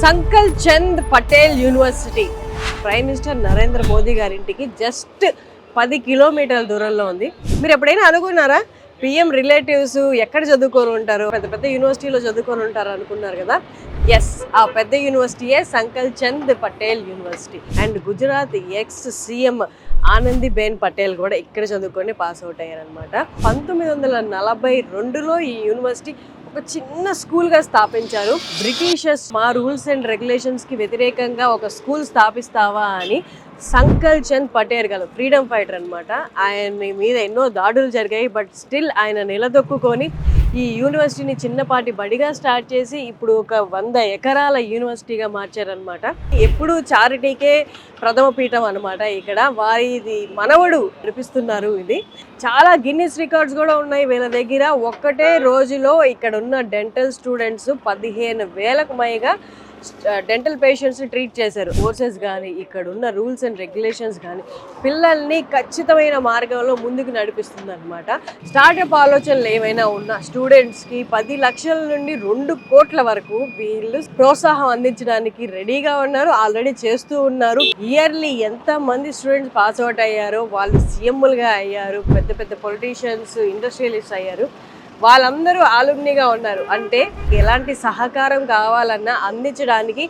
సంకల్ Chand Patel university prime minister Narendra Modi గారింటికి just 10 కిలోమీటర్ల దూరంలో ఉంది. మీరు ఎప్పుడైనా అనుకున్నారా పిఎం రిలేటివ్స్ ఎక్కడ చదువుకొని ఉంటారు, పెద్ద పెద్ద యూనివర్సిటీలో చదువుకొని ఉంటారు అనుకున్నారు కదా? ఎస్, ఆ పెద్ద యూనివర్సిటీయే Sankalchand Patel university. And Gujarat ex CM Anandiben Patel కూడా ఇక్కడ చదువుకొని పాస్ అవుట్ అయ్యారనమాట. 1942లో ఈ యూనివర్సిటీ ఒక చిన్న స్కూల్గా స్థాపించారు. బ్రిటిషర్స్ మా రూల్స్ అండ్ రెగ్యులేషన్స్కి వ్యతిరేకంగా ఒక స్కూల్ స్థాపిస్తావా అని సంకల్ చంద్ పటేల్ గారు ఫ్రీడమ్ ఫైటర్ అనమాట. ఆయన మీద ఎన్నో దాడులు జరిగాయి, బట్ స్టిల్ ఆయన నిలదొక్కుని ఈ యూనివర్సిటీని చిన్నపాటి బడిగా స్టార్ట్ చేసి ఇప్పుడు ఒక 100 ఎకరాల యూనివర్సిటీగా మార్చారనమాట. ఎప్పుడు చారిటీకే ప్రథమ పీఠం అనమాట. ఇక్కడ వారిది మనవడు నడిపిస్తున్నారు. ఇది చాలా గిన్నిస్ రికార్డ్స్ కూడా ఉన్నాయి వీళ్ళ దగ్గర. ఒక్కటే రోజులో ఇక్కడ ఉన్న డెంటల్ స్టూడెంట్స్ 15,000కు పైగా డెంటల్ పేషెంట్స్ ట్రీట్ చేశారు. కోర్సెస్ కానీ ఇక్కడ ఉన్న రూల్స్ అండ్ రెగ్యులేషన్స్ కానీ పిల్లల్ని ఖచ్చితమైన మార్గంలో ముందుకు నడిపిస్తుంది అనమాట. స్టార్టప్ ఆలోచనలు ఏమైనా ఉన్న స్టూడెంట్స్కి 10 లక్షల నుండి 2 కోట్ల వరకు వీళ్ళు ప్రోత్సాహం అందించడానికి రెడీగా ఉన్నారు, ఆల్రెడీ చేస్తూ ఉన్నారు. ఇయర్లీ ఎంత మంది స్టూడెంట్స్ పాస్ అవుట్ అయ్యారో, వాళ్ళు సీఎంలుగా అయ్యారు, పెద్ద పెద్ద పొలిటీషియన్స్, ఇండస్ట్రియలిస్ట్ అయ్యారు, వాళ్ళందరూ ఆలుమ్నిగా ఉన్నారు. అంటే ఎలాంటి సహకారం కావాలన్నా అందించడానికి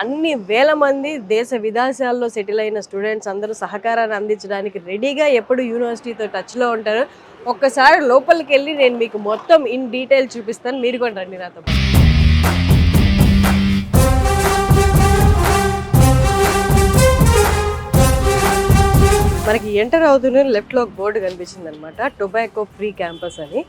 అన్ని వేల మంది దేశ విదేశాల్లో సెటిల్ అయిన స్టూడెంట్స్ అందరూ సహకారాన్ని అందించడానికి రెడీగా ఎప్పుడు యూనివర్సిటీతో టచ్లో ఉంటారు. ఒక్కసారి లోపలికి వెళ్ళి నేను మీకు మొత్తం ఇన్ డీటెయిల్ చూపిస్తాను, మీరు కూడా రండి నాతో. మనకి ఎంటర్ అవుతున్న లెఫ్ట్లో ఒక బోర్డు కనిపించింది అనమాట, టొబాకో ఫ్రీ క్యాంపస్ అని.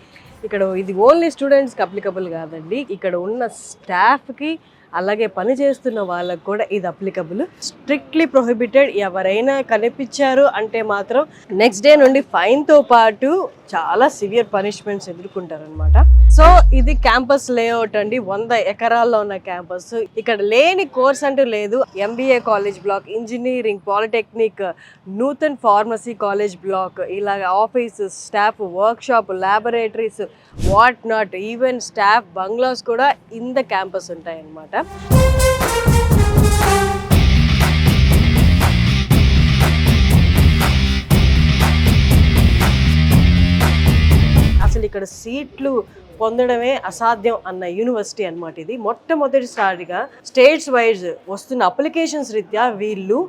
ఇక్కడ ఇది ఓన్లీ స్టూడెంట్స్కి అప్లికబుల్ కాదండి, ఇక్కడ ఉన్న స్టాఫ్కి అలాగే పని చేస్తున్న వాళ్ళకు కూడా ఇది అప్లికబుల్. Strictly prohibited. ఎవరైనా కనిపించారు అంటే మాత్రం నెక్స్ట్ డే నుండి ఫైన్తో పాటు చాలా సివియర్ పనిష్మెంట్స్ ఎదుర్కొంటారనమాట. సో ఇది క్యాంపస్ లేఅవుట్ అండి, 100 ఎకరాల్లో ఉన్న క్యాంపస్. ఇక్కడ లేని కోర్స్ అంటూ లేదు. MBA college block, engineering, polytechnic, Nutan pharmacy college block, ఇలాగ office staff, workshop, laboratories, what not, even staff bungalows కూడా ఇన్ ద క్యాంపస్ ఉంటాయి అన్నమాట. అసలు ఇక్కడ సీట్లు పొందడమే అసాధ్యం అన్న యూనివర్సిటీ అన్నమాట ఇది. మొట్టమొదటిసారిగా స్టేట్స్ వైజ్ వస్తున్న అప్లికేషన్స్ రీత్యా వీళ్ళు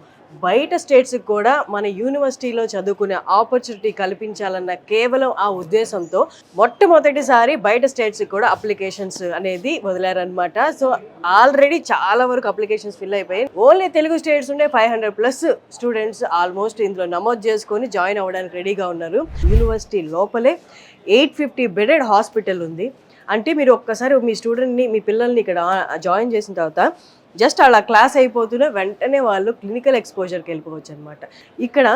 బయట స్టేట్స్కి కూడా మన యూనివర్సిటీలో చదువుకునే ఆపర్చునిటీ కల్పించాలన్న కేవలం ఆ ఉద్దేశంతో మొట్టమొదటిసారి బయట స్టేట్స్కి కూడా అప్లికేషన్స్ అనేది వదిలారనమాట. సో ఆల్రెడీ చాలా వరకు అప్లికేషన్స్ ఫిల్ అయిపోయాయి. ఓన్లీ తెలుగు స్టేట్స్ ఉండే 500+ స్టూడెంట్స్ ఆల్మోస్ట్ ఇందులో నమోదు చేసుకొని జాయిన్ అవ్వడానికి రెడీగా ఉన్నారు. యూనివర్సిటీ లోపలే 850 బెడెడ్ హాస్పిటల్ ఉంది. అంటే మీరు ఒక్కసారి మీ స్టూడెంట్ని, మీ పిల్లల్ని ఇక్కడ జాయిన్ చేసిన తర్వాత జస్ట్ అలా క్లాస్ అయిపోతూనే వెంటనే వాళ్ళు క్లినికల్ ఎక్స్పోజర్కి వెళ్ళిపోవచ్చు అనమాట. ఇక్కడ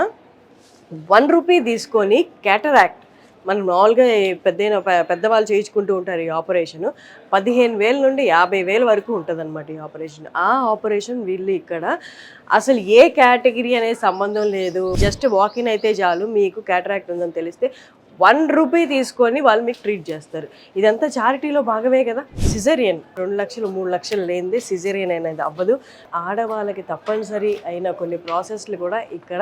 1 రూపీ తీసుకొని క్యాటరాక్ట్, మనం మామూలుగా పెద్దవాళ్ళు చేయించుకుంటూ ఉంటారు ఈ ఆపరేషన్, 15,000 నుండి 50,000 వరకు ఉంటుంది అనమాట ఈ ఆపరేషన్. ఆ ఆపరేషన్ వీళ్ళు ఇక్కడ అసలు ఏ కేటగిరీ అనే సంబంధం లేదు, జస్ట్ వాకిన్ అయితే చాలు, మీకు క్యాటరాక్ట్ ఉందని తెలిస్తే 1 రూపీ తీసుకొని వాళ్ళు మీకు ట్రీట్ చేస్తారు. ఇదంతా చారిటీలో భాగమే కదా. సిజేరియన్ 2 లక్షలు 3 లక్షలు లేనిదే సిజేరియన్ అనేది అవ్వదు. ఆడవాళ్ళకి తప్పనిసరి అయిన కొన్ని ప్రాసెస్లు కూడా ఇక్కడ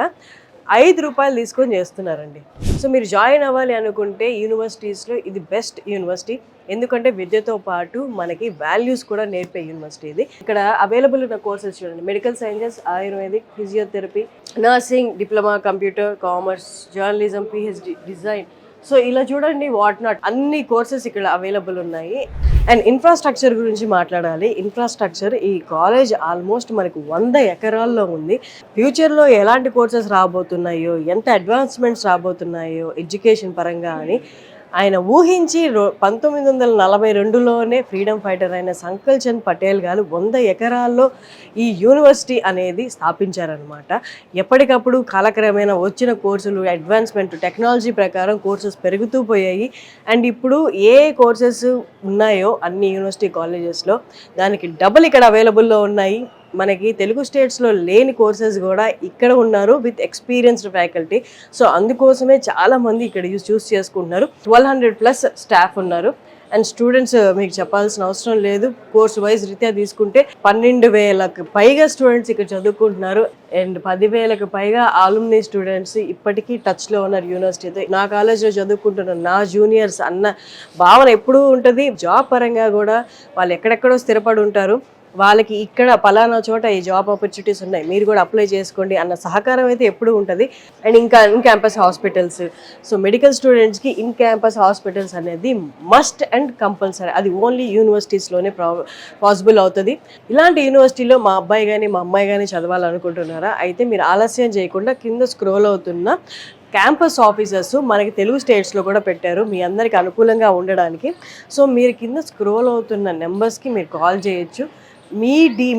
5 రూపాయలు తీసుకొని చేస్తున్నారండి. సో మీరు జాయిన్ అవ్వాలి అనుకుంటే యూనివర్సిటీస్లో ఇది బెస్ట్ యూనివర్సిటీ. ఎందుకంటే విద్యతో పాటు మనకి వాల్యూస్ కూడా నేర్పే యూనివర్సిటీ ఇది. ఇక్కడ అవైలబుల్ ఉన్న కోర్సెస్ చూడండి: medical sciences, ayurvedic, physiotherapy, nursing, diploma, computer, commerce, journalism, PhD, design. So ఇలా చూడండి, వాట్ నాట్ అన్ని కోర్సెస్ ఇక్కడ అవైలబుల్ ఉన్నాయి. అండ్ ఇన్ఫ్రాస్ట్రక్చర్ గురించి మాట్లాడాలి. ఇన్ఫ్రాస్ట్రక్చర్ ఈ కాలేజ్ ఆల్మోస్ట్ మనకు 100 ఎకరాల్లో ఉంది. ఫ్యూచర్లో ఎలాంటి కోర్సెస్ రాబోతున్నాయో, ఎంత అడ్వాన్స్మెంట్స్ రాబోతున్నాయో ఎడ్యుకేషన్ పరంగా అని ఆయన ఊహించి 1942లోనే ఫ్రీడమ్ ఫైటర్ అయిన సంకల్ చంద్ పటేల్ గారు 100 ఎకరాల్లో ఈ యూనివర్సిటీ అనేది స్థాపించారనమాట. ఎప్పటికప్పుడు కాలక్రమేణా వచ్చిన కోర్సులు, అడ్వాన్స్మెంట్, టెక్నాలజీ ప్రకారం కోర్సెస్ పెరుగుతూ పోయాయి. అండ్ ఇప్పుడు ఏ కోర్సెస్ ఉన్నాయో అన్ని యూనివర్సిటీ కాలేజెస్లో దానికి డబుల్ ఇక్కడ అవైలబుల్లో ఉన్నాయి. మనకి తెలుగు స్టేట్స్లో లేని కోర్సెస్ కూడా ఇక్కడ ఉన్నారు విత్ ఎక్స్పీరియన్స్డ్ ఫ్యాకల్టీ. సో అందుకోసమే చాలామంది ఇక్కడ చూస్ చేసుకుంటున్నారు. 1200+ స్టాఫ్ ఉన్నారు. అండ్ స్టూడెంట్స్ మీకు చెప్పాల్సిన అవసరం లేదు, కోర్స్ వైజ్ రీత్యా తీసుకుంటే 12,000కు పైగా స్టూడెంట్స్ ఇక్కడ చదువుకుంటున్నారు. అండ్ 10,000కు పైగా ఆలుమ్ని స్టూడెంట్స్ ఇప్పటికీ టచ్లో ఉన్నారు యూనివర్సిటీతో. నా కాలేజ్లో చదువుకుంటున్న నా జూనియర్స్ అన్న భావన ఎప్పుడూ ఉంటుంది. జాబ్ పరంగా కూడా వాళ్ళు ఎక్కడెక్కడో స్థిరపడి ఉంటారు, వాళ్ళకి ఇక్కడ పలానా చోట ఈ జాబ్ ఆపర్చునిటీస్ ఉన్నాయి, మీరు కూడా అప్లై చేసుకోండి అన్న సహకారం అయితే ఎప్పుడూ ఉంటుంది. అండ్ ఇంకా in campus hospitals, so medical స్టూడెంట్స్కి ఇన్ క్యాంపస్ హాస్పిటల్స్ అనేది మస్ట్ అండ్ కంపల్సరీ. అది ఓన్లీ యూనివర్సిటీస్లోనే పాసిబుల్ అవుతుంది. ఇలాంటి యూనివర్సిటీలో మా అబ్బాయి కానీ మా అమ్మాయి కానీ చదవాలనుకుంటున్నారా? అయితే మీరు ఆలస్యం చేయకుండా కింద స్క్రోల్ అవుతున్న క్యాంపస్ ఆఫీసర్స్ మనకి తెలుగు స్టేట్స్లో కూడా పెట్టారు మీ అందరికి అనుకూలంగా ఉండడానికి. సో మీరు కింద స్క్రోల్ అవుతున్న నెంబర్స్కి మీరు కాల్ చేయొచ్చు.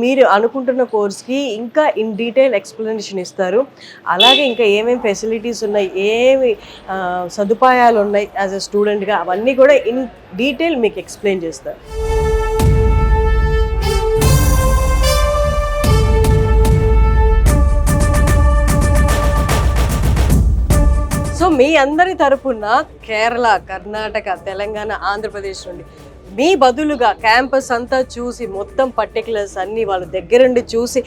మీరు అనుకుంటున్న కోర్స్కి ఇంకా ఇన్ డీటెయిల్ ఎక్స్ప్లెనేషన్ ఇస్తారు. అలాగే ఇంకా ఏమేమి ఫెసిలిటీస్ ఉన్నాయి, ఏమి సదుపాయాలు ఉన్నాయి యాజ్ అ స్టూడెంట్గా, అవన్నీ కూడా ఇన్ డీటెయిల్ మీకు ఎక్స్ప్లెయిన్ చేస్తారు. సో మీ అందరి తరపున కేరళ, కర్ణాటక, తెలంగాణ, ఆంధ్రప్రదేశ్ నుండి మీ బదులుగా క్యాంపస్ అంతా చూసి మొత్తం పర్టికులర్స్ అన్నీ వాళ్ళ దగ్గరుండి చూసి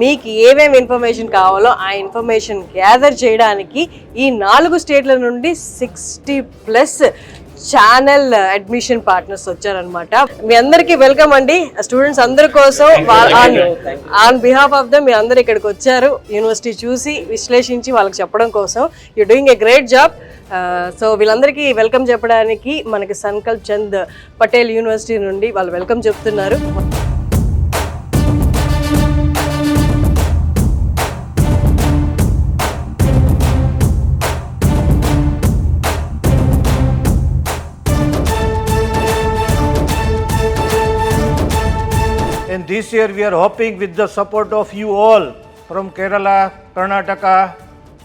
మీకు ఏమేమి ఇన్ఫర్మేషన్ కావాలో ఆ ఇన్ఫర్మేషన్ గ్యాదర్ చేయడానికి ఈ 4 స్టేట్ల నుండి 60+ ఛానల్ అడ్మిషన్ పార్ట్నర్స్ వచ్చారనమాట. మీ అందరికీ వెల్కమ్ అండి. స్టూడెంట్స్ అందరి కోసం ఆన్ బిహాఫ్ ఆఫ్ దమ్ మీ అందరు ఇక్కడికి వచ్చారు యూనివర్సిటీ చూసి విశ్లేషించి వాళ్ళకి చెప్పడం కోసం. You doing a great job. So వీళ్ళందరికీ వెల్కమ్ చెప్పడానికి మనకి సంకల్ప్ చంద్ పటేల్ యూనివర్సిటీ నుండి వాళ్ళు వెల్కమ్ చెప్తున్నారు. And this year we are hoping with the support of you all from Kerala, Karnataka,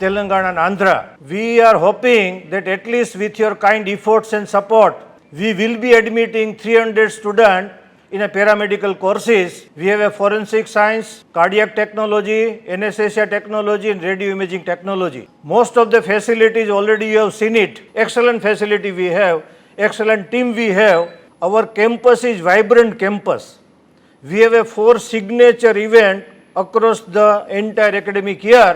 Telangana and Andhra, we are hoping that at least with your kind efforts and support, we will be admitting 300 students in a paramedical courses. We have a forensic science, cardiac technology, anesthesia technology and radio imaging technology. Most of the facilities already you have seen it. Excellent facility we have, excellent team we have. Our campus is vibrant campus. We have a 4 signature event across the entire academic year.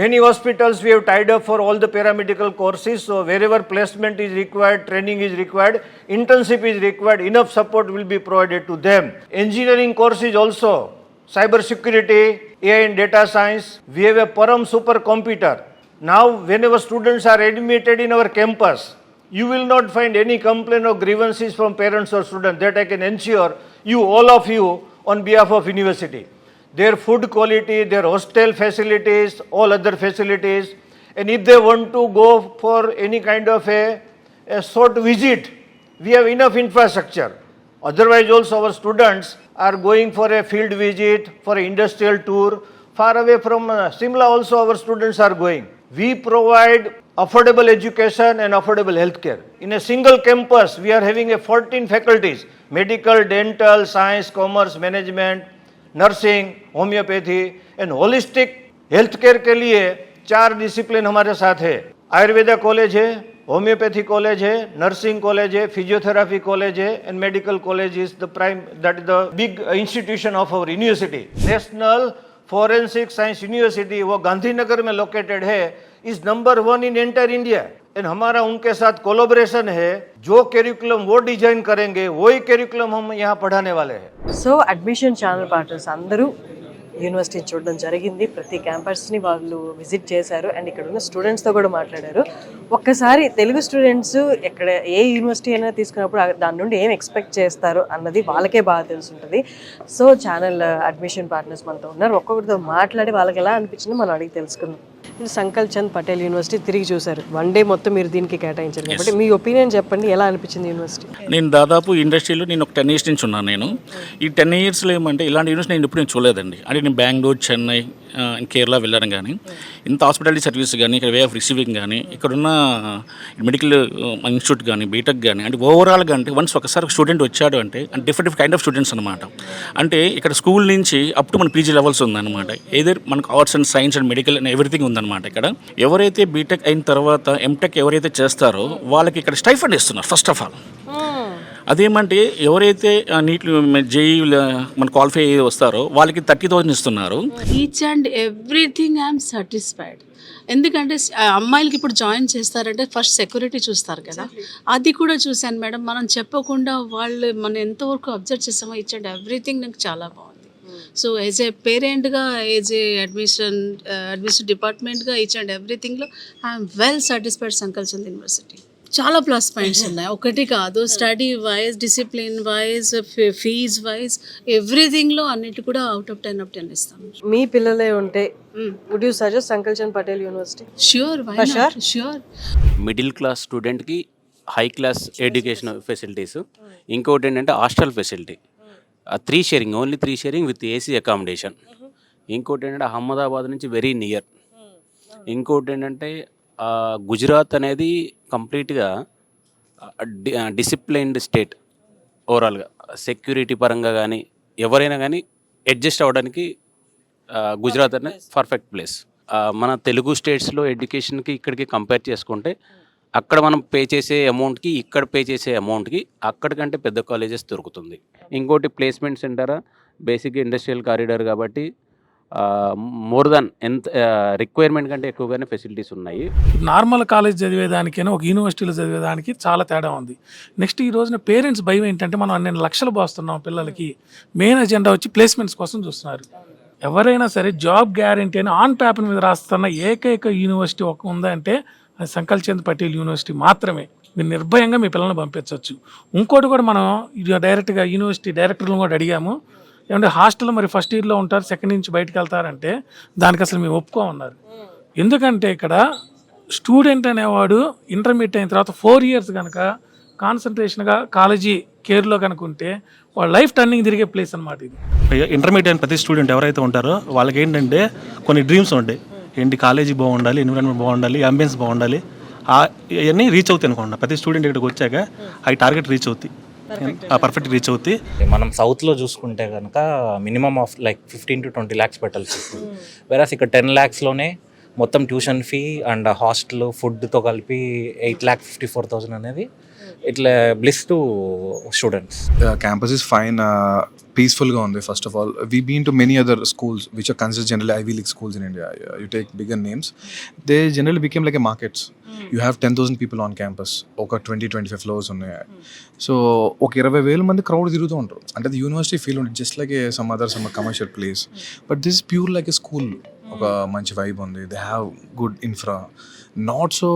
Many hospitals we have tied up for all the paramedical courses. So wherever placement is required, training is required, internship is required, enough support will be provided to them. Engineering courses also, cyber security, AI and data science. We have a Param supercomputer. Now whenever students are admitted in our campus, you will not find any complaint or grievances from parents or students. That I can ensure you, all of you, on behalf of university. Their food quality, their hostel facilities, all other facilities, and if they want to go for any kind of a short visit, we have enough infrastructure. Otherwise also our students are going for a field visit, for an industrial tour, far away from Simla also our students are going. We provide affordable education and affordable healthcare. In a single campus, we are having 14 faculties, medical, dental, science, commerce, management, nursing, homeopathy and holistic healthcare के लिए 4 discipline हमारे साथ है. Ayurveda college है, homeopathy college है, nursing college है, physiotherapy college है and medical college is the prime, that is the big institution of our university. National forensic science university वो गांधीनगर में लोकेटेड है, is number 1 in entire India. And हमारा उनके साथ collaboration है. जो करिकुलम वो डिजाइन करेंगे वही करिकुलम हम यहाँ पढ़ाने वाले हैं. సో అడ్మిషన్ ఛానల్ పార్ట్నర్స్ అందరూ యూనివర్సిటీని చూడడం జరిగింది. ప్రతి క్యాంపస్ని వాళ్ళు విజిట్ చేశారు అండ్ ఇక్కడ ఉన్న స్టూడెంట్స్తో కూడా మాట్లాడారు. ఒక్కసారి తెలుగు స్టూడెంట్స్ ఎక్కడ ఏ యూనివర్సిటీ అయినా తీసుకున్నప్పుడు దాని నుండి ఏం ఎక్స్పెక్ట్ చేస్తారు అన్నది వాళ్ళకే బాగా తెలుసుంటుంది. సో ఛానల్ అడ్మిషన్ పార్ట్నర్స్ మనతో ఉన్నారు. ఒక్కొక్కరితో మాట్లాడి వాళ్ళకి ఎలా అనిపించిందో మనం అడిగి తెలుసుకుందాం. సంకల్ప్ చంద్ పటేల్ యూనివర్సిటీ తిరిగి చూశారు, 1 డే మొత్తం మీరు దీనికి కేటాయించారు కాబట్టి మీ ఒపీనియన్ చెప్పండి, ఎలా అనిపించింది యూనివర్సిటీ? నేను దాదాపు ఇండస్ట్రీలో నేను ఒక 10 years నుంచి ఉన్నాను. నేను ఈ 10 yearsలో ఏమంటే ఇలాంటి యూనివర్సిటీ నేను ఎప్పుడు చూడలేదండి. అంటే నేను బెంగళూరు, చెన్నై, కేరళ వెళ్ళాను, కానీ ఇంత హాస్పిటాలిటీ సర్వీస్ కానీ, ఇక్కడ వే ఆఫ్ రిసీవింగ్ కానీ, ఇక్కడున్న మెడికల్ ఇన్స్టిట్యూట్ కానీ, బీటెక్ కానీ, అంటే ఓవరాల్గా అంటే వన్స్ ఒకసారి స్టూడెంట్ వచ్చాడు అంటే డిఫరెంట్ కైండ్ ఆఫ్ స్టూడెంట్స్ అనమాట. అంటే ఇక్కడ స్కూల్ నుంచి అప్ టు మన పీజీ లెవెల్స్ ఉందన్నమాట. ఏదర్ మనకు arts and science and medical and everything ఉందన్నమాట. ఇక్కడ ఎవరైతే బీటెక్ అయిన తర్వాత ఎంటెక్ ఎవరైతే చేస్తారో వాళ్ళకి ఇక్కడ స్టైఫండ్ ఇస్తున్నారు ఫస్ట్ ఆఫ్ ఆల్. అదేమంటే ఎవరైతే నీట్ జేఈ మన క్వాలిఫై అయ్యి వస్తారో వాళ్ళకి 30,000 ఇస్తున్నారు. Each and everything I'm satisfied. ఎందుకంటే అమ్మాయిలకి ఇప్పుడు జాయిన్ చేస్తారంటే ఫస్ట్ సెక్యూరిటీ చూస్తారు కదా, అది కూడా చూశాను మేడం. మనం చెప్పకుండా వాళ్ళు మనం ఎంతవరకు అబ్జర్వ్ చేసామో ఈచ్ అండ్ ఎవ్రీథింగ్ నాకు చాలా బాగుంది. సో యాజ్ ఏ పేరెంట్గా, యాజ్ ఏ అడ్మిషన్ డిపార్ట్మెంట్గా ఈచ్ అండ్ ఎవ్రీథింగ్లో I'm well satisfied Sankalchand university. చాలా ప్లస్ పాయింట్స్ ఉన్నాయి, ఒకటి కాదు. Study wise, discipline wise, fees wise, ఎవ్రీథింగ్లో అన్నిటి కూడా అవుట్ ఆఫ్ 10 of 10 ఇస్తాను. మీ పిల్లలే ఉంటే would you suggest Sankalchand Patel university? Sure, sure. Middle class స్టూడెంట్కి హై క్లాస్ ఎడ్యుకేషన్ ఫెసిలిటీస్, ఇంకోటి ఏంటంటే hostel facility, 3 sharing, only 3 sharing with AC accommodation. ఇంకోటి ఏంటంటే అహ్మదాబాద్ నుంచి వెరీ నియర్. ఇంకోటి ఏంటంటే గుజరాత్ అనేది కంప్లీట్గా డిసిప్లైన్డ్ స్టేట్. ఓవరాల్గా సెక్యూరిటీ పరంగా కానీ ఎవరైనా కానీ అడ్జస్ట్ అవ్వడానికి గుజరాత్ అనేది పర్ఫెక్ట్ ప్లేస్. మన తెలుగు స్టేట్స్లో ఎడ్యుకేషన్కి ఇక్కడికి కంపేర్ చేసుకుంటే అక్కడ మనం పే చేసే అమౌంట్కి ఇక్కడ పే చేసే అమౌంట్కి అక్కడికంటే పెద్ద కాలేజెస్ దొరుకుతుంది. ఇంకోటి ప్లేస్మెంట్ సెంటరా, బేసిక్గా ఇండస్ట్రియల్ కారిడార్ కాబట్టి మోర్ దాన్ ఎంత రిక్వైర్మెంట్ కంటే ఎక్కువగానే ఫెసిలిటీస్ ఉన్నాయి. నార్మల్ కాలేజ్ చదివేదానికైనా ఒక యూనివర్సిటీలో చదివేదానికి చాలా తేడా ఉంది. నెక్స్ట్ ఈ రోజున పేరెంట్స్ భయం ఏంటంటే మనం అన్ని లక్షలు పోస్తున్నాం పిల్లలకి, మెయిన్ ఎజెండా వచ్చి ప్లేస్మెంట్స్ కోసం చూస్తున్నారు. ఎవరైనా సరే జాబ్ గ్యారంటీ అని ఆన్ పేపర్ మీద రాస్తున్న ఏకైక యూనివర్సిటీ ఒక ఉందంటే అది సంకల్ చంద్ పటేల్ యూనివర్సిటీ మాత్రమే. మీరు నిర్భయంగా మీ పిల్లల్ని పంపించవచ్చు. ఇంకోటి కూడా మనం డైరెక్ట్గా యూనివర్సిటీ డైరెక్టర్లను కూడా అడిగాము, ఏమంటే హాస్టల్లో మరి ఫస్ట్ ఇయర్లో ఉంటారు, సెకండ్ నుంచి బయటకు వెళ్తారంటే దానికి అసలు మేము ఒప్పుకోమన్నారు. ఎందుకంటే ఇక్కడ స్టూడెంట్ అనేవాడు ఇంటర్మీడియట్ అయిన తర్వాత 4 years కనుక కాన్సన్ట్రేషన్గా కాలేజీ కేర్లో కనుక ఉంటే వాళ్ళ లైఫ్ టర్నింగ్ తిరిగే ప్లేస్ అనమాట ఇది. ఇంటర్మీడియట్ అయిన ప్రతి స్టూడెంట్ ఎవరైతే ఉంటారో వాళ్ళకి ఏంటంటే కొన్ని డ్రీమ్స్ ఉంటాయి. ఏంటి, కాలేజీ బాగుండాలి, ఎన్విరాన్మెంట్ బాగుండాలి, అంబియన్స్ బాగుండాలి, అవన్నీ రీచ్ అవుతాయి అనుకోండి. ప్రతి స్టూడెంట్ ఇక్కడికి వచ్చాక అవి టార్గెట్ రీచ్ అవుతాయి, పర్ఫెక్ట్ రీచ్ అవుతాయి. మనం సౌత్లో చూసుకుంటే కనుక minimum of like 15 to 20 lakhs పెట్టాల్సి వస్తుంది. వెరాస్ ఇక్కడ 10 lakhsలోనే మొత్తం ట్యూషన్ ఫీ అండ్ హాస్టల్ ఫుడ్తో కలిపి 8,54,000 అనేది ఇట్లా bliss to students. Campus is fine, peaceful ga undi. First of all, we've been to many other schools which are considered generally Ivy League schools in India. You take bigger names, they generally became like a markets. You have 10,000 people on campus, oka 20-25 floors ఉన్నాయి. So ఒక 20,000 మంది crowd తిరుగుతూ ఉంటారు. అంటే అది university feel ఉంటుంది, just like some commercial place. But this pure like A school. ఒక మంచి వైబ్ ఉంది, they have good infra, not so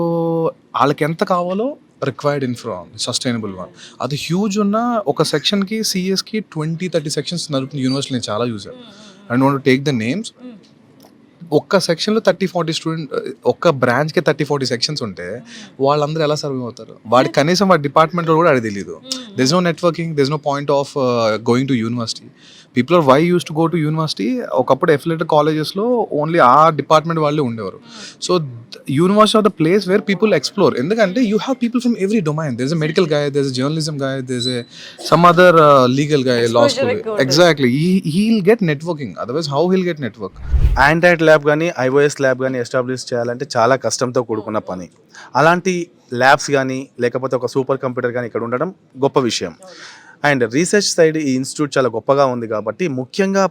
వాళ్ళకి ఎంత కావాలో రిక్వైర్డ్ ఇన్ఫ్రా, సస్టైనబుల్ వన్. అది హ్యూజ్ ఉన్న ఒక సెక్షన్కి సిఎస్కి 20-30 సెక్షన్స్ నడుపుతుంది యూనివర్సిటీ. నేను చాలా చూసాను. And want to take the names. ఒక్క సెక్షన్లో 30-40 స్టూడెంట్, ఒక్క బ్రాంచ్కి 30-40 సెక్షన్స్ ఉంటే వాళ్ళందరూ ఎలా సర్వే అవుతారు? వాడికి కనీసం వాడి డిపార్ట్మెంట్లో కూడా అది తెలియదు. There is no networking, there is no point of going to university. People are why use to go to university. ఒకప్పుడు ఎఫిలేటెడ్ కాలేజెస్లో ఓన్లీ ఆ డిపార్ట్మెంట్ వాళ్ళే ఉండేవారు. So university are the place where people explore. ఎందుకంటే you have people from every domain. There is a medical guy, there is a journalism guy, there is a some other legal guy, law school. Exactly, he'll get networking. Otherwise how heal get network? Android lab కానీ iOS lab కానీ establish చేయాలంటే చాలా కష్టంతో కూడుకున్న పని. అలాంటి labs కానీ లేకపోతే ఒక సూపర్ కంప్యూటర్ కానీ ఇక్కడ ఉండడం గొప్ప విషయం. అండ్ రీసెర్చ్ సైడ్ ఈ ఇన్స్టిట్యూట్ చాలా గొప్పగా ఉంది కాబట్టి ముఖ్యంగా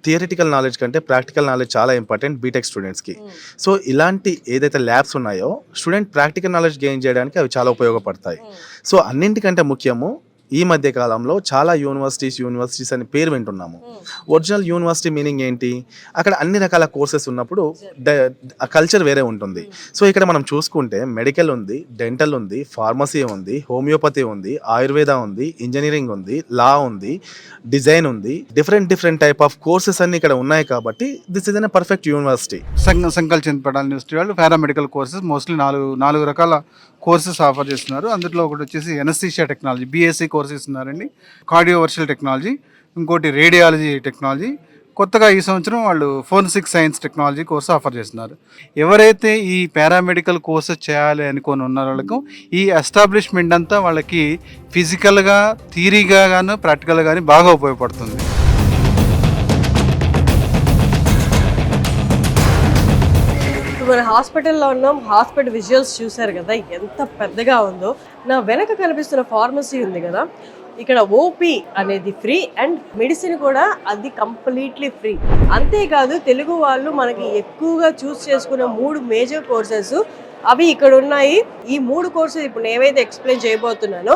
థియరిటికల్ నాలెడ్జ్ కంటే ప్రాక్టికల్ నాలెడ్జ్ చాలా ఇంపార్టెంట్ బీటెక్ స్టూడెంట్స్కి. సో ఇలాంటి ఏదైతే ల్యాబ్స్ ఉన్నాయో స్టూడెంట్ ప్రాక్టికల్ నాలెడ్జ్ గెయిన్ చేయడానికి అవి చాలా ఉపయోగపడతాయి. సో అన్నింటికంటే ముఖ్యము ఈ మధ్య కాలంలో చాలా యూనివర్సిటీస్ అని పేరు వింటున్నాము. ఒరిజినల్ యూనివర్సిటీ మీనింగ్ ఏంటి? అక్కడ అన్ని రకాల కోర్సెస్ ఉన్నప్పుడు కల్చర్ వేరే ఉంటుంది. సో ఇక్కడ మనం చూసుకుంటే మెడికల్ ఉంది, డెంటల్ ఉంది, ఫార్మసీ ఉంది, హోమియోపతి ఉంది, ఆయుర్వేద ఉంది, ఇంజనీరింగ్ ఉంది, లా ఉంది, డిజైన్ ఉంది, డిఫరెంట్ టైప్ ఆఫ్ కోర్సెస్ అన్ని ఇక్కడ ఉన్నాయి. కాబట్టి this is an perfect university. Sankalchand Patel university వాళ్ళు పారామెడికల్ కోర్సెస్ మోస్ట్లీ నాలుగు రకాల కోర్సెస్ ఆఫర్ చేస్తున్నారు. అందులో ఒకటి వచ్చేసి ఎనస్థీషియా టెక్నాలజీ, బీఎస్సీ కోర్స్ ఇస్తున్నారండి, కార్డియోవర్షల్ టెక్నాలజీ, ఇంకోటి రేడియాలజీ టెక్నాలజీ. కొత్తగా ఈ సంవత్సరం వాళ్ళు forensic science technology course offer చేస్తున్నారు. ఎవరైతే ఈ పారామెడికల్ కోర్సెస్ చేయాలి అనుకొని ఉన్న వాళ్ళకు ఈ ఎస్టాబ్లిష్మెంట్ అంతా వాళ్ళకి ఫిజికల్గా, థియరీగా కానీ ప్రాక్టికల్గా కానీ బాగా ఉపయోగపడుతుంది. మన హాస్పిటల్లో ఉన్నాం. హాస్పిటల్ విజువల్స్ చూశారు కదా, ఎంత పెద్దగా ఉందో. నా వెనక కనిపిస్తున్న ఫార్మసీ ఉంది కదా, ఇక్కడ ఓపీ అనేది ఫ్రీ అండ్ మెడిసిన్ కూడా అది కంప్లీట్లీ ఫ్రీ. అంతేకాదు తెలుగు వాళ్ళు మనకి ఎక్కువగా చూస్ చేసుకున్న 3 మేజర్ కోర్సెస్ అవి ఇక్కడ ఉన్నాయి. ఈ 3 కోర్సెస్ ఇప్పుడు నేను ఏవైతే ఎక్స్ప్లెయిన్ చేయబోతున్నానో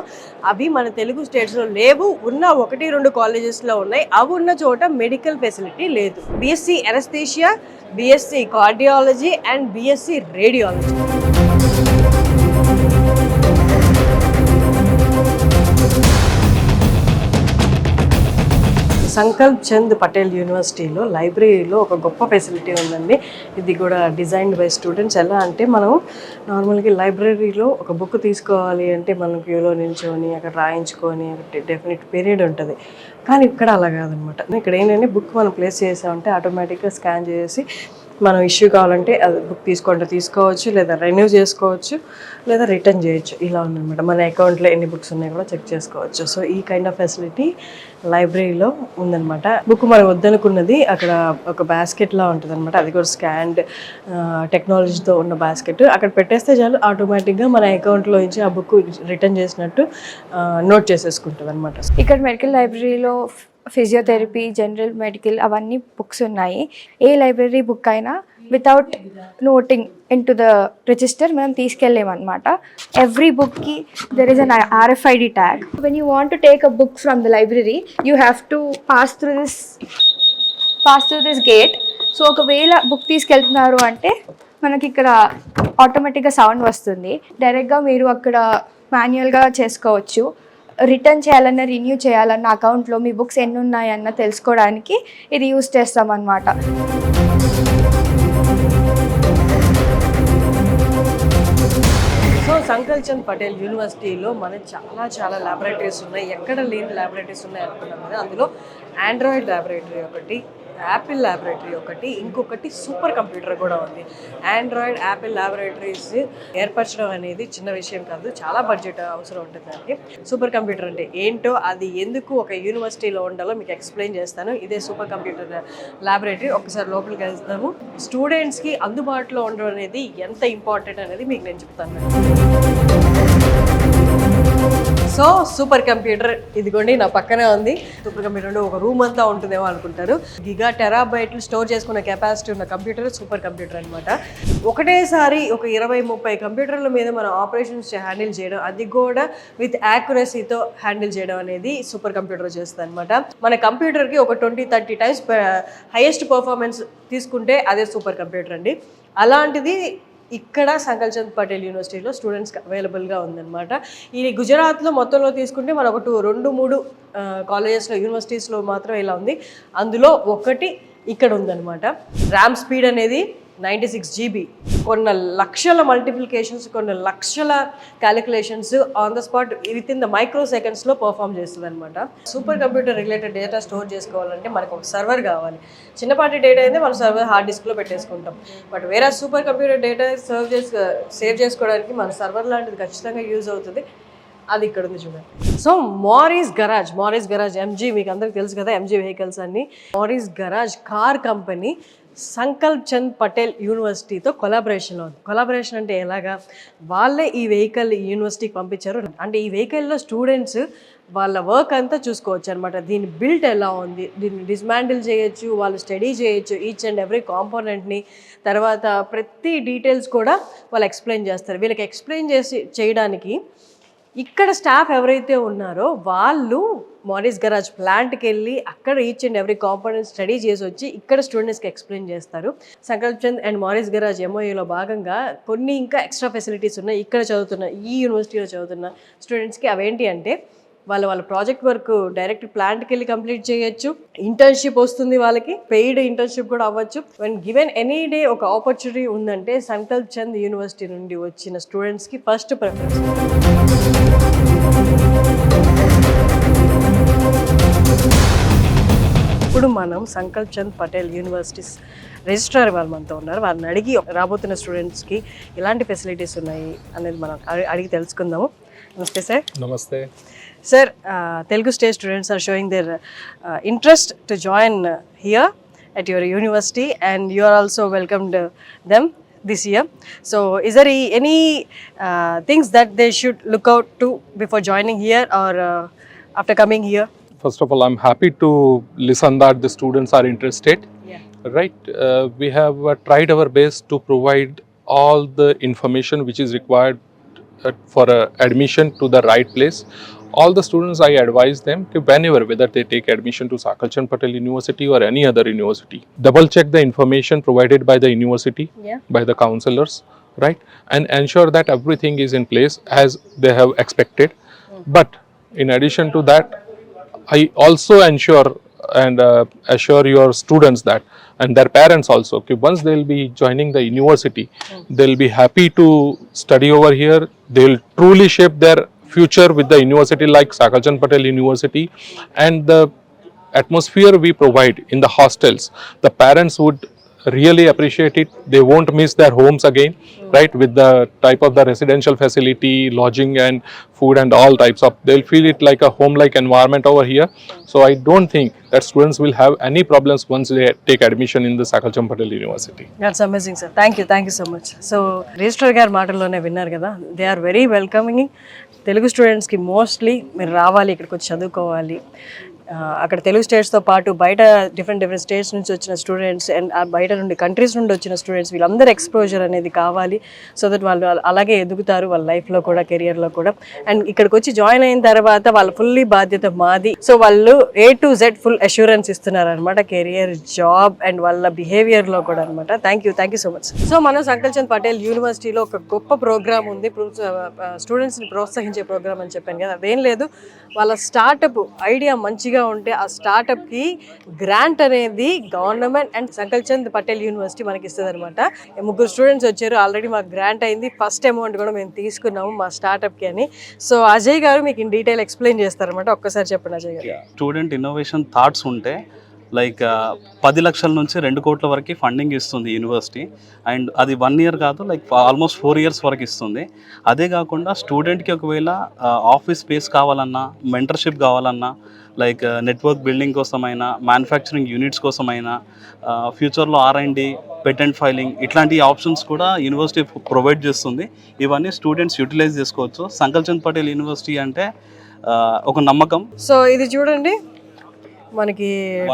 అవి మన తెలుగు స్టేట్స్లో లేవు. ఉన్న 1-2 కాలేజెస్లో ఉన్నాయి. అవి ఉన్న చోట మెడికల్ ఫెసిలిటీ లేదు. BSc anaesthesia, BSc cardiology and BSc radiology. Sankalp Chand Patel యూనివర్సిటీలో లైబ్రరీలో ఒక గొప్ప ఫెసిలిటీ ఉందండి. ఇది కూడా డిజైన్డ్ బై స్టూడెంట్స్. ఎలా అంటే మనం నార్మల్గా లైబ్రరీలో ఒక బుక్ తీసుకోవాలి అంటే మనం క్యూలో నిల్చొని అక్కడ రాయించుకొని డెఫినెట్ పీరియడ్ ఉంటుంది. కానీ ఇక్కడ అలా కాదనమాట. ఇక్కడ ఏంటంటే బుక్ మనం ప్లేస్ చేసామంటే ఆటోమేటిక్గా స్కాన్ చేసి మనం ఇష్యూ కావాలంటే అది బుక్ తీసుకోవచ్చు, లేదా రెన్యూ చేసుకోవచ్చు, లేదా రిటర్న్ చేయొచ్చు. ఇలా ఉందన్నమాట. మన అకౌంట్లో ఎన్ని బుక్స్ ఉన్నాయో కూడా చెక్ చేసుకోవచ్చు. సో ఈ కైండ్ ఆఫ్ ఫెసిలిటీ లైబ్రరీలో ఉందన్నమాట. బుక్ మనం వద్దనుకున్నది అక్కడ ఒక బాస్కెట్లా ఉంటుంది అనమాట. అది కూడా స్కాన్డ్ టెక్నాలజీతో ఉన్న బాస్కెట్. అక్కడ పెట్టేస్తే చాలు ఆటోమేటిక్గా మన అకౌంట్లో నుంచి ఆ బుక్ రిటర్న్ చేసినట్టు నోట్ చేసేసుకుంటుంది అనమాట. ఇక్కడ మెడికల్ లైబ్రరీలో ఫిజియోథెరపీ, జనరల్ మెడికల్ అవన్నీ బుక్స్ ఉన్నాయి. ఏ లైబ్రరీ బుక్ అయినా without noting in to the register మనం తీసుకెళ్ళలేమన్నమాట. ఎవ్రీ బుక్కి there is an RFID tag. When you want to take a book from the library you have to pass through this gate. So ఒకవేళ book తీసుకెళ్తున్నారు అంటే మనకి ఇక్కడ ఆటోమేటిక్గా sound వస్తుంది. డైరెక్ట్గా మీరు అక్కడ మాన్యువల్గా చేసుకోవచ్చు. రిటర్న్ చేయాలన్నా, రిన్యూ చేయాలన్న, అకౌంట్లో మీ బుక్స్ ఎన్ని ఉన్నాయన్న తెలుసుకోవడానికి ఇది యూస్ చేస్తామన్నమాట. సో సంకల్ప్ చంద్ పటేల్ యూనివర్సిటీలో మనకి చాలా ల్యాబొరేటరీస్ ఉన్నాయి. ఎక్కడ లేని ల్యాబొరేటరీస్ ఉన్నాయి అనుకున్నాం కదా. అందులో ఆండ్రాయిడ్ ల్యాబొరేటరీ ఒకటి, యాపిల్ ల్యాబొరేటరీ ఒకటి, ఇంకొకటి సూపర్ కంప్యూటర్ కూడా ఉంది. ఆండ్రాయిడ్, యాపిల్ ల్యాబొరేటరీస్ ఏర్పరచడం అనేది చిన్న విషయం కాదు. చాలా బడ్జెట్ అవసరం ఉంటుంది దానికి. సూపర్ కంప్యూటర్ అంటే ఏంటో, అది ఎందుకు ఒక యూనివర్సిటీలో ఉండాలో మీకు ఎక్స్ప్లెయిన్ చేస్తాను. ఇదే సూపర్ కంప్యూటర్ ల్యాబొరేటరీ. ఒకసారి లోపలికి వెళ్తాము. స్టూడెంట్స్కి అందుబాటులో ఉండడం అనేది ఎంత ఇంపార్టెంట్ అనేది మీకు నేను చెప్తాను. సో సూపర్ కంప్యూటర్ ఇదిగోండి నా పక్కనే ఉంది. సూపర్ కంప్యూటర్ ఒక రూమ్ అంతా ఉంటుందేమో అనుకుంటారు. గిగా టెరాబైట్లు స్టోర్ చేసుకునే కెపాసిటీ ఉన్న కంప్యూటర్ సూపర్ కంప్యూటర్ అనమాట. ఒకటేసారి ఒక 20-30 కంప్యూటర్ల మీద మనం ఆపరేషన్స్ హ్యాండిల్ చేయడం, అది కూడా విత్ యాక్యురసీతో హ్యాండిల్ చేయడం అనేది సూపర్ కంప్యూటర్ చేస్తుంది అనమాట. మన కంప్యూటర్కి ఒక 20-30 టైమ్స్ హైయెస్ట్ పర్ఫార్మెన్స్ తీసుకుంటే అదే సూపర్ కంప్యూటర్ అండి. అలాంటిది ఇక్కడ సంకల్ప్ చంద్ పటేల్ యూనివర్సిటీలో స్టూడెంట్స్కి అవైలబుల్గా ఉందన్నమాట. ఈ గుజరాత్లో మొత్తంలో తీసుకుంటే మనకు 2-3 కాలేజెస్లో, యూనివర్సిటీస్లో మాత్రం ఇలా ఉంది. అందులో ఒకటి ఇక్కడ ఉందన్నమాట. ర్యామ్ స్పీడ్ అనేది 96 GB. కొన్ని లక్షల మల్టిప్లికేషన్స్, కొన్ని లక్షల calculations on the spot with in the micro సెకండ్స్లో పర్ఫామ్ చేస్తుంది అనమాట. Super computer related data store చేసుకోవాలంటే మనకు ఒక సర్వర్ కావాలి. చిన్నపాటి డేటా అయితే మనం సర్వర్ హార్డ్ డిస్క్లో పెట్టేసుకుంటాం. బట్ వేరే సూపర్ కంప్యూటర్ డేటా సేవ్ చేసుకోవడానికి మన సర్వర్ లాంటిది ఖచ్చితంగా యూజ్ అవుతుంది. అది ఇక్కడ ఉంది చూడండి. సో మారిస్ గరాజ్ MG మీకు అందరికి తెలుసు కదా, MG వెహికల్స్ అన్ని. Morris Garage car company Sankalp Chand Patel యూనివర్సిటీతో కొలాబరేషన్లో ఉంది. కొలాబరేషన్ అంటే ఎలాగా, వాళ్ళే ఈ వెహికల్ యూనివర్సిటీకి పంపించారు. అంటే ఈ వెహికల్లో స్టూడెంట్స్ వాళ్ళ వర్క్ అంతా చూసుకోవచ్చు అనమాట. దీని బిల్ట్ ఎలా ఉంది, దీన్ని డిస్మాండిల్ చేయొచ్చు, వాళ్ళు స్టడీ చేయొచ్చు ఈచ్ అండ్ ఎవ్రీ కాంపోనెంట్ని. తర్వాత ప్రతి డీటెయిల్స్ కూడా వాళ్ళు ఎక్స్ప్లెయిన్ చేస్తారు. వీళ్ళకి ఎక్స్ప్లెయిన్ చేయడానికి ఇక్కడ స్టాఫ్ ఎవరైతే ఉన్నారో వాళ్ళు మారిస్ గరాజ్ ప్లాంట్కి వెళ్ళి అక్కడ each and every component study చేసి వచ్చి ఇక్కడ స్టూడెంట్స్కి ఎక్స్ప్లెయిన్ చేస్తారు. Sankalp Chand and Morris Garage MOUలో భాగంగా కొన్ని ఇంకా ఎక్స్ట్రా ఫెసిలిటీస్ ఉన్నాయి. ఇక్కడ చదువుతున్న, ఈ యూనివర్సిటీలో చదువుతున్న స్టూడెంట్స్కి అవేంటి అంటే వాళ్ళ ప్రాజెక్ట్ వర్క్ డైరెక్ట్ ప్లాంట్కి వెళ్ళి కంప్లీట్ చేయొచ్చు. ఇంటర్న్షిప్ వస్తుంది వాళ్ళకి, పెయిడ్ ఇంటర్న్షిప్ కూడా అవ్వచ్చు. వెన్ గివెన్ ఎనీ డే ఒక ఆపర్చునిటీ ఉందంటే సంకల్ప్ చంద్ యూనివర్సిటీ నుండి వచ్చిన స్టూడెంట్స్కి ఫస్ట్ ప్రిఫరెన్స్. ఇప్పుడు మనం సంకల్ప్ చంద్ పటేల్ యూనివర్సిటీస్ రిజిస్ట్రార్ వాళ్ళు మనతో ఉన్నారు. వారిని అడిగి రాబోతున్న స్టూడెంట్స్కి ఎలాంటి ఫెసిలిటీస్ ఉన్నాయి అనేది మనం అడిగి తెలుసుకుందాము. నమస్తే సార్. నమస్తే sir. Telugu state students are showing their interest to join here at your university, and you are also welcomed them this year. So is there any things that they should look out to before joining here, or after coming here? First of all, I'm happy to listen that the students are interested. Yeah. Right? We have tried our best to provide all the information which is required for admission to the right place. All the students, I advise them to whenever, whether they take admission to Sakalchand Patel University or any other university, double check the information provided by the university, Yeah. by the counselors, right? And ensure that everything is in place as they have expected. But in addition to that, I also ensure and assure your students that, and their parents also, okay, once they will be joining the university, they will be happy to study over here. They will truly shape their future with the university like Sakalchand Patel University, and the atmosphere we provide in the hostels, the parents would really appreciate it. They won't miss their homes again, right? With the type of the residential facility, lodging and food and all types of, they'll feel it like a home-like environment over here. So I don't think that students will have any problems once they take admission in the Sakalchand Patel University. That's amazing, sir. Thank you so much. So registrar గారి మాటల్లోనే విన్నారు కదా, they are very welcoming. Telugu స్టూడెంట్స్కి mostly మీరు రావాలి, ఇక్కడికి వచ్చి చదువుకోవాలి. అక్కడ తెలుగు స్టేట్స్తో పాటు బయట డిఫరెంట్ స్టేట్స్ నుంచి వచ్చిన స్టూడెంట్స్ అండ్ బయట నుండి కంట్రీస్ నుండి వచ్చిన స్టూడెంట్స్ వీళ్ళందరూ ఎక్స్పోజర్ అనేది కావాలి. సో దట్ వాళ్ళు అలాగే ఎదుగుతారు వాళ్ళ లైఫ్లో కూడా, కెరియర్లో కూడా. అండ్ ఇక్కడికి వచ్చి జాయిన్ అయిన తర్వాత వాళ్ళ ఫుల్లీ బాధ్యత మాది. సో వాళ్ళు A to Z full assurance ఇస్తున్నారు అనమాట, కెరియర్, జాబ్ అండ్ వాళ్ళ బిహేవియర్లో కూడా అనమాట. Thank you so much. So మనం సంకల్చంద్ పటేల్ యూనివర్సిటీలో ఒక గొప్ప ప్రోగ్రామ్ ఉంది, స్టూడెంట్స్ని ప్రోత్సహించే ప్రోగ్రామ్ అని చెప్పాను కదా. అదేం లేదు, వాళ్ళ స్టార్టప్ ఐడియా మంచిగా ఉంటే ఆ స్టార్టప్కి గ్రాంట్ అనేది government and Sankalchand Patel university మనకి ఇస్తుంది అనమాట. 3 స్టూడెంట్స్ వచ్చారు, ఆల్రెడీ మాకు గ్రాంట్ అయింది, ఫస్ట్ అమౌంట్ కూడా మేము తీసుకున్నాము మా స్టార్టప్కి అని. సో అజయ్ గారు మీకు ఇన్ డీటెయిల్ ఎక్స్ప్లెయిన్ చేస్తారనమాట. ఒక్కసారి చెప్పండి అజయ్ గారు. స్టూడెంట్ ఇన్నోవేషన్ థాట్స్ ఉంటే లైక్ 10 లక్షల నుంచి 2 కోట్ల వరకు ఫండింగ్ ఇస్తుంది యూనివర్సిటీ. అండ్ అది 1 ఇయర్ కాదు, లైక్ ఆల్మోస్ట్ 4 ఇయర్స్ వరకు ఇస్తుంది. అదే కాకుండా స్టూడెంట్కి ఒకవేళ ఆఫీస్ స్పేస్ కావాలన్నా, మెంటర్షిప్ కావాలన్నా, లైక్ నెట్వర్క్ బిల్డింగ్ కోసమైనా, మ్యానుఫ్యాక్చరింగ్ యూనిట్స్ కోసమైనా, ఫ్యూచర్లో R&D, పేటెంట్ ఫైలింగ్, ఇట్లాంటి ఆప్షన్స్ కూడా యూనివర్సిటీ ప్రొవైడ్ చేస్తుంది. ఇవన్నీ స్టూడెంట్స్ యూటిలైజ్ చేసుకోవచ్చు. సంకల్చంద్ పటేల్ యూనివర్సిటీ అంటే ఒక నమ్మకం. సో ఇది చూడండి, మనకి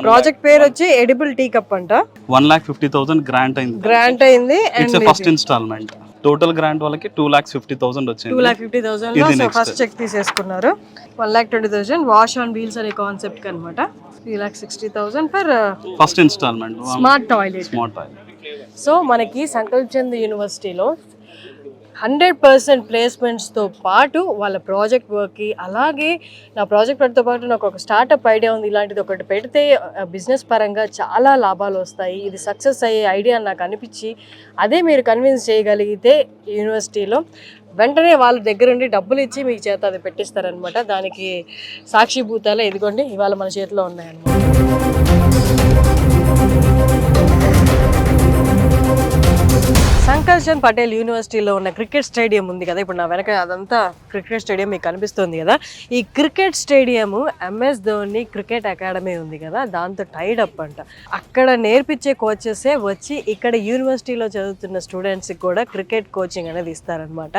ప్రాజెక్ట్ పేరు వచ్చి ఎడిబుల్ టీ కప్ అంట. 1,50,000 గ్రాంట్ అయింది. It's first instalment. Total grant వాళ్ళకి 2,50,000 వచ్చింది. 2,50,000 ఫస్ట్ చెక్ తీసేసుకున్నారు. 1,20,000 వాష్ ఆన్ వీల్స్ అనే కాన్సెప్ట్ అనమాట. 3,60,000 for first instalment smart toilet. So మనకి సంకల్చంద్ యూనివర్సిటీలో 100% ప్లేస్మెంట్స్తో పాటు వాళ్ళ ప్రాజెక్ట్ వర్క్కి, అలాగే నా ప్రాజెక్ట్ వర్క్తో పాటు నాకు ఒక స్టార్టప్ ఐడియా ఉంది, ఇలాంటిది ఒకటి పెడితే బిజినెస్ పరంగా చాలా లాభాలు వస్తాయి, ఇది సక్సెస్ అయ్యే ఐడియా నాకు అనిపించి అదే మీరు కన్విన్స్ చేయగలిగితే యూనివర్సిటీలో వెంటనే వాళ్ళ దగ్గర ఉండి డబ్బులు ఇచ్చి మీకు చేత అది పెట్టిస్తారనమాట. దానికి సాక్షిభూతాలు ఇదిగోండి ఇవాళ మన చేతిలో ఉన్నాయన్నమాట. సంకల్చంద్ పటేల్ యూనివర్సిటీలో ఉన్న క్రికెట్ స్టేడియం ఉంది కదా, ఇప్పుడు నా వెనక అదంతా క్రికెట్ స్టేడియం మీకు కనిపిస్తుంది కదా. ఈ cricket stadium MS Dhoni cricket academy ఉంది కదా, దాంతో టైడ్ అప్ అంట. అక్కడ నేర్పించే కోచెసే వచ్చి ఇక్కడ యూనివర్సిటీలో చదువుతున్న స్టూడెంట్స్కి కూడా క్రికెట్ కోచింగ్ అనేది ఇస్తారనమాట.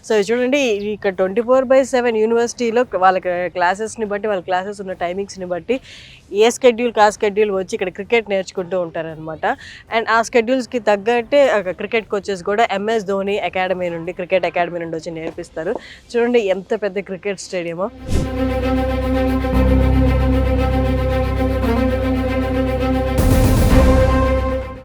సో చూడండి, ఇక్కడ 24/7 యూనివర్సిటీలో వాళ్ళ క్లాసెస్ని బట్టి, వాళ్ళ క్లాసెస్ ఉన్న టైమింగ్స్ని బట్టి ఏ స్కెడ్యూల్ స్కెడ్యూల్ వచ్చి ఇక్కడ క్రికెట్ నేర్చుకుంటూ ఉంటారనమాట. అండ్ ఆ స్కెడ్యూల్స్కి తగ్గట్టే క్రికెట్ కోచెస్ కూడా MS ధోని అకాడమీ నుండి, క్రికెట్ అకాడమీ నుండి వచ్చి నేర్పిస్తారు. చూడండి ఎంత పెద్ద క్రికెట్ స్టేడియమో.